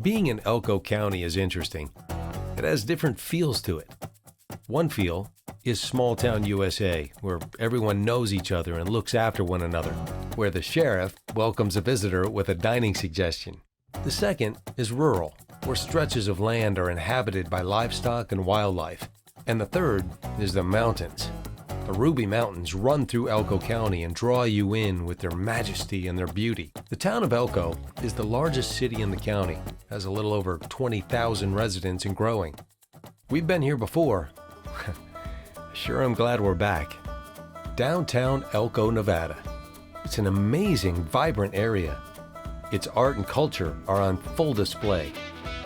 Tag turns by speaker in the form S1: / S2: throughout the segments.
S1: Being in Elko County is interesting. It has different feels to it. One feel is small town USA, where everyone knows each other and looks after one another, where the sheriff welcomes a visitor with a dining suggestion. The second is rural, where stretches of land are inhabited by livestock and wildlife. And the third is the mountains. The Ruby Mountains run through Elko County and draw you in with their majesty and their beauty. The town of Elko is the largest city in the county, has a little over 20,000 residents and growing. We've been here before. Sure, I'm glad we're back. Downtown Elko, Nevada. It's an amazing, vibrant area. Its art and culture are on full display.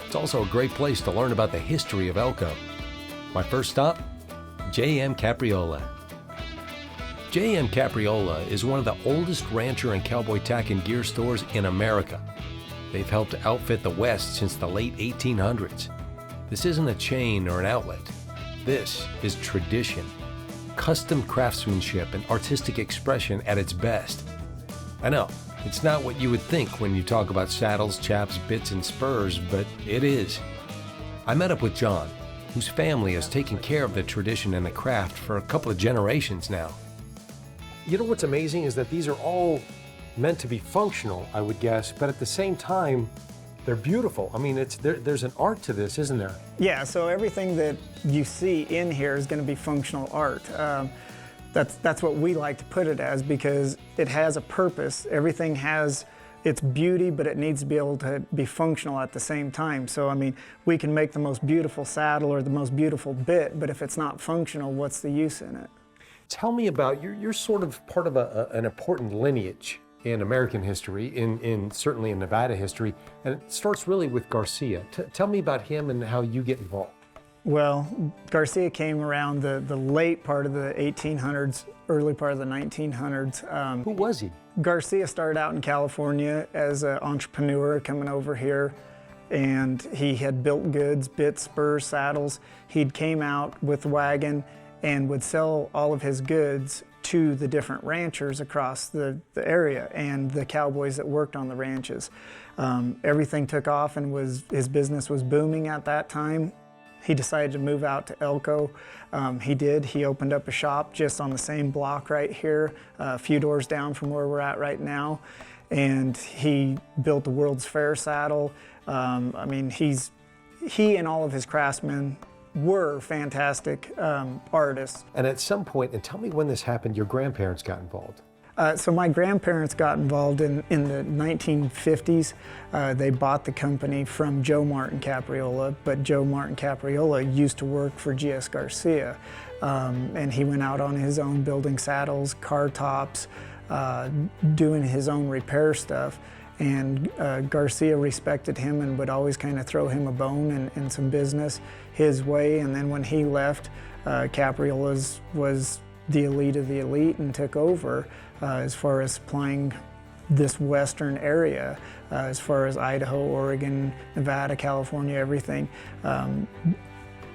S1: It's also a great place to learn about the history of Elko. My first stop, J.M. Capriola. J.M. Capriola is one of the oldest rancher and cowboy tack and gear stores in America. They've helped outfit the West since the late 1800s. This isn't a chain or an outlet. This is tradition, custom craftsmanship and artistic expression at its best. I know, it's not what you would think when you talk about saddles, chaps, bits, and spurs, but it is. I met up with John, whose family has taken care of the tradition and the craft for a couple of generations now. You know what's amazing is that these are all meant to be functional, I would guess, but at the same time, they're beautiful. I mean, there's an art to this, isn't there?
S2: Yeah, so everything that you see in here is going to be functional art. That's what we like to put it as, because it has a purpose. Everything has its beauty, but it needs to be able to be functional at the same time. So, I mean, we can make the most beautiful saddle or the most beautiful bit, but if it's not functional, what's the use in it?
S1: Tell me about, you're sort of part of an important lineage in American history, certainly in Nevada history, and it starts really with Garcia. Tell me about him and how you get involved.
S2: Well, Garcia came around the late part of the 1800s, early part of the 1900s.
S1: Who was he?
S2: Garcia started out in California as an entrepreneur coming over here, and he had built goods, bits, spurs, saddles. He'd came out with a wagon and would sell all of his goods to the different ranchers across the area and the cowboys that worked on the ranches. Everything took off and his business was booming at that time. He decided to move out to Elko. He did. He opened up a shop just on the same block right here, a few doors down from where we're at right now. And he built the World's Fair saddle. I mean, he and all of his craftsmen were fantastic artists.
S1: And at some point, and tell me when this happened, your grandparents got involved.
S2: So my grandparents got involved in the 1950s. They bought the company from Joe Martin Capriola, but Joe Martin Capriola used to work for G.S. Garcia. And he went out on his own building saddles, car tops, doing his own repair stuff. And Garcia respected him and would always kind of throw him a bone and some business his way. And then when he left, Capriola's was the elite of the elite and took over as far as supplying this western area, as far as Idaho, Oregon, Nevada, California, everything.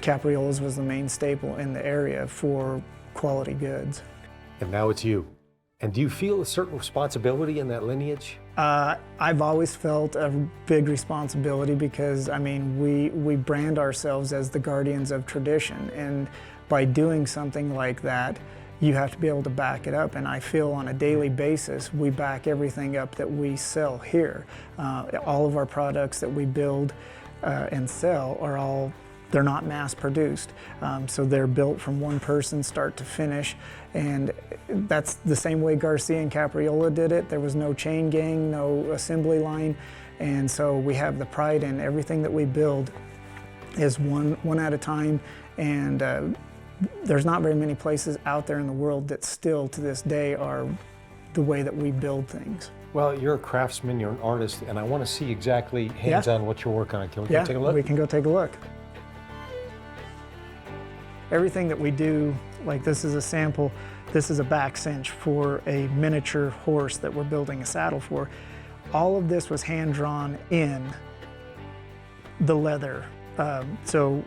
S2: Capriola's was the main staple in the area for quality goods.
S1: And now it's you. And do you feel a certain responsibility in that lineage?
S2: I've always felt a big responsibility because, I mean, we brand ourselves as the guardians of tradition, and by doing something like that, you have to be able to back it up, and I feel on a daily basis we back everything up that we sell here. All of our products that we build and sell are they're not mass produced, so they're built from one person start to finish, and that's the same way Garcia and Capriola did it. There was no chain gang, no assembly line, and so we have the pride in everything that we build is one at a time, and there's not very many places out there in the world that still to this day are the way that we build things.
S1: Well, you're a craftsman, you're an artist, and I want to see exactly hands-on what you're working on. Can we go take a look?
S2: We can go take a look. Everything that we do, like this is a sample, this is a back cinch for a miniature horse that we're building a saddle for. All of this was hand-drawn in the leather. So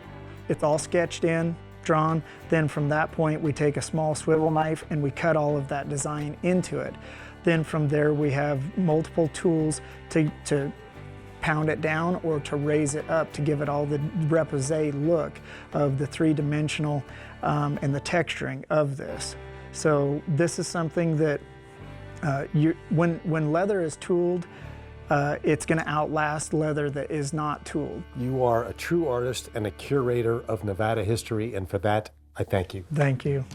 S2: it's all sketched in, drawn. Then from that point, we take a small swivel knife and we cut all of that design into it. Then from there, we have multiple tools to pound it down or to raise it up to give it all the repoussé look of the three-dimensional and the texturing of this. So this is something that when leather is tooled, it's going to outlast leather that is not tooled.
S3: You are a true artist and a curator of Nevada history, and for that, I thank you.
S2: Thank you.